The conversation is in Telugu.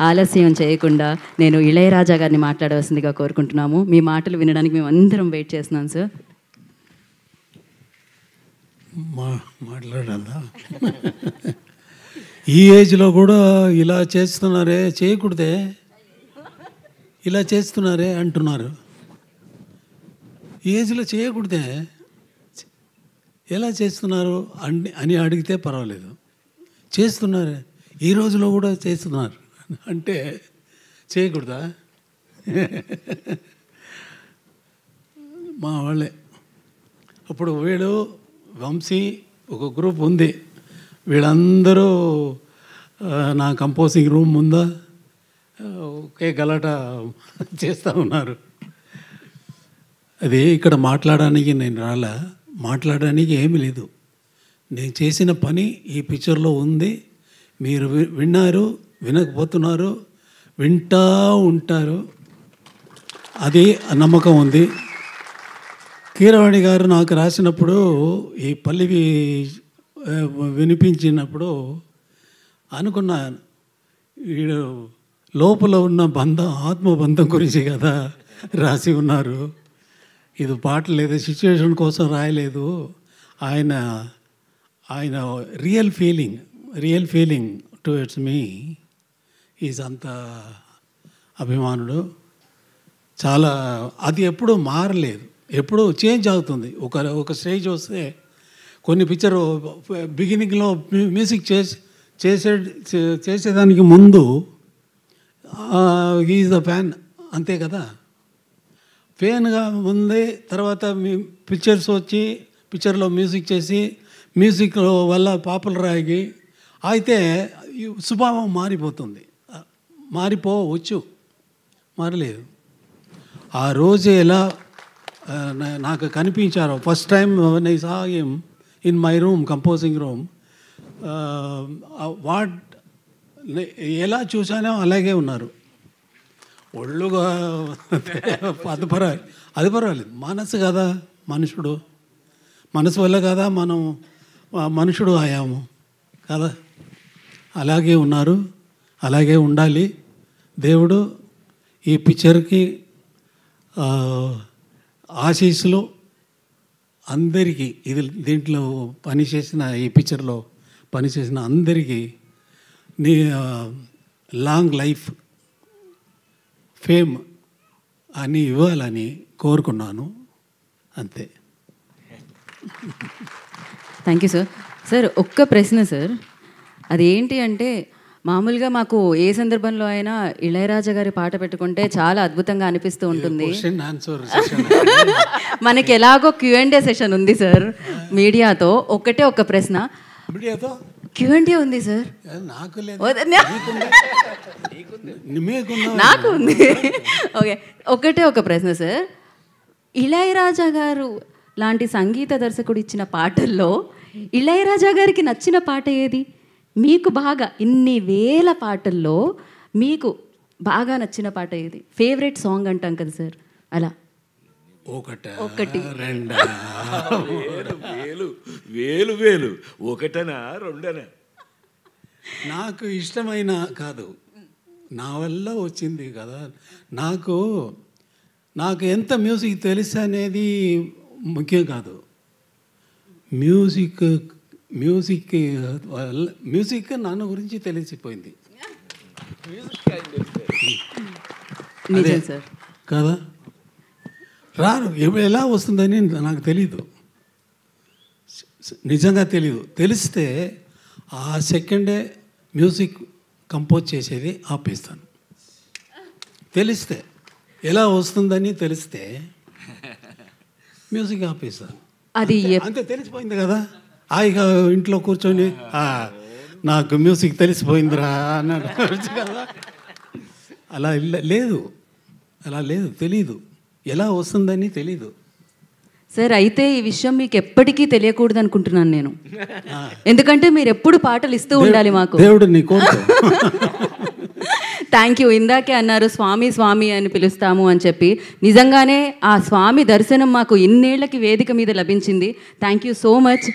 ఆలస్యం చేయకుండా నేను ఇళయరాజా గారిని మాట్లాడవలసిందిగా కోరుకుంటున్నాము. మీ మాటలు వినడానికి మేము అందరం వెయిట్ చేస్తున్నాం సార్. మాట్లాడాలా? ఈ ఏజ్లో కూడా ఇలా చేస్తున్నారే, చేయకూడదే, ఇలా చేస్తున్నారే అంటున్నారు. ఈ ఏజ్లో చేయకూడదే, ఎలా చేస్తున్నారు అని అడిగితే పర్వాలేదు. చేస్తున్నారే, ఈ రోజులో కూడా చేస్తున్నారు అంటే చేయకూడదా? మా వాళ్ళే అప్పుడు వీడు వంశీ ఒక గ్రూప్ ఉంది, వీళ్ళందరూ నా కంపోజింగ్ రూమ్ ముందా ఒకే గలాట చేస్తూ ఉన్నారు. అది ఇక్కడ మాట్లాడడానికి నేను రాలా, మాట్లాడడానికి ఏమీ లేదు. నేను చేసిన పని ఈ పిక్చర్లో ఉంది. మీరు విన్నారు, వినకపోతున్నారు, వింటూ ఉంటారు, అది నమ్మకం ఉంది. కీరవాణి గారు నాకు రాసినప్పుడు ఈ పల్లవి వినిపించినప్పుడు అనుకున్నాను, వీడు లోపల ఉన్న బంధం, ఆత్మబంధం గురించి కదా రాసి ఉన్నారు. ఇది పాట లేదు, సిచ్యువేషన్ కోసం రాయలేదు. ఆయన real feeling towards me is అంత అభిమానుడు. చాలా అది ఎప్పుడూ మారలేదు, ఎప్పుడూ చేంజ్ అవుతుంది. ఒక స్టేజ్ వస్తే కొన్ని పిక్చర్ బిగినింగ్లో మ్యూజిక్ చేసేదానికి ముందు ఈజ్ ద ఫ్యాన్, అంతే కదా. ఫ్యాన్గా ముందే తర్వాత పిక్చర్స్ వచ్చి పిక్చర్లో మ్యూజిక్ చేసి మ్యూజిక్ వల్ల పాపులర్ అయ్యి అయితే స్వభావం మారిపోతుంది. మారిపోవచ్చు, మారలేదు. ఆ రోజు ఎలా నాకు కనిపించారో first time I saw him in my room, composing room, ఎలా చూసానో అలాగే ఉన్నారు. ఒళ్ళుగా అది పర్వాలేదు. మనసు కదా, మనసు వల్ల కదా మనం మనుషుడు అయ్యాము కదా. అలాగే ఉన్నారు, అలాగే ఉండాలి. దేవుడు ఈ పిక్చర్కి ఆశీస్సులు అందరికీ, దీంట్లో పనిచేసిన, ఈ పిక్చర్లో పనిచేసిన అందరికీ నీ లాంగ్ లైఫ్, ఫేమ్ అని ఇవ్వాలని కోరుకున్నాను, అంతే. Thank you sir. సార్ ఒక్క ప్రశ్న సార్, అదేంటి అంటే మామూలుగా మాకు ఏ సందర్భంలో అయినా ఇళయరాజా గారి పాట పెట్టుకుంటే చాలా అద్భుతంగా అనిపిస్తూ ఉంటుంది. మనకి ఎలాగో Q&A సెషన్ ఉంది సార్ మీడియాతో. ఒక ప్రశ్న Q&A ఉంది సార్, నాకు ఉంది. ఓకే, ఒక ప్రశ్న సార్. ఇళయరాజా గారు లాంటి సంగీత దర్శకుడు ఇచ్చిన పాటల్లో ఇళయరాజా గారికి నచ్చిన పాట ఏది? మీకు బాగా, ఇన్ని వేల పాటల్లో మీకు బాగా నచ్చిన పాట ఏది? ఫేవరెట్ సాంగ్ అంటాం కదా సార్, అలా ఒకటి రెండా? వేలు ఒకటనా రెండనా? నాకు ఇష్టమైన కాదు, నా వల్ల వచ్చింది కదా. నాకు ఎంత మ్యూజిక్ తెలుసు అనేది ముఖ్యం కాదు. మ్యూజిక్ నన్ను గురించి తెలిసిపోయింది కదా. ఎలా వస్తుందని నాకు తెలీదు, నిజంగా తెలీదు. తెలిస్తే ఆ సెకండే మ్యూజిక్ కంపోజ్ చేసేది ఆపేస్తాను. తెలిస్తే ఎలా వస్తుందని తెలిస్తే మ్యూజిక్ ఆపేస్తాను. అది అంతే, తెలిసిపోయింది కదా. హాయిగా ఇంట్లో కూర్చొని నాకు మ్యూజిక్ తెలిసిపోయిందిరా అన్నాడు కదా. అలా లేదు, తెలీదు, ఎలా వస్తుందని తెలీదు సార్. అయితే ఈ విషయం మీకు ఎప్పటికీ తెలియకూడదు అనుకుంటున్నాను నేను, ఎందుకంటే మీరు ఎప్పుడు పాటలు ఇస్తూ ఉండాలి మాకు. దేవుడు నీ కోరుకో. Thank you. ఇందాకే అన్నారు స్వామి అని పిలుస్తాము అని చెప్పి, నిజంగానే ఆ స్వామి దర్శనం మాకు ఇన్నేళ్లకి వేదిక మీద లభించింది. Thank you so much.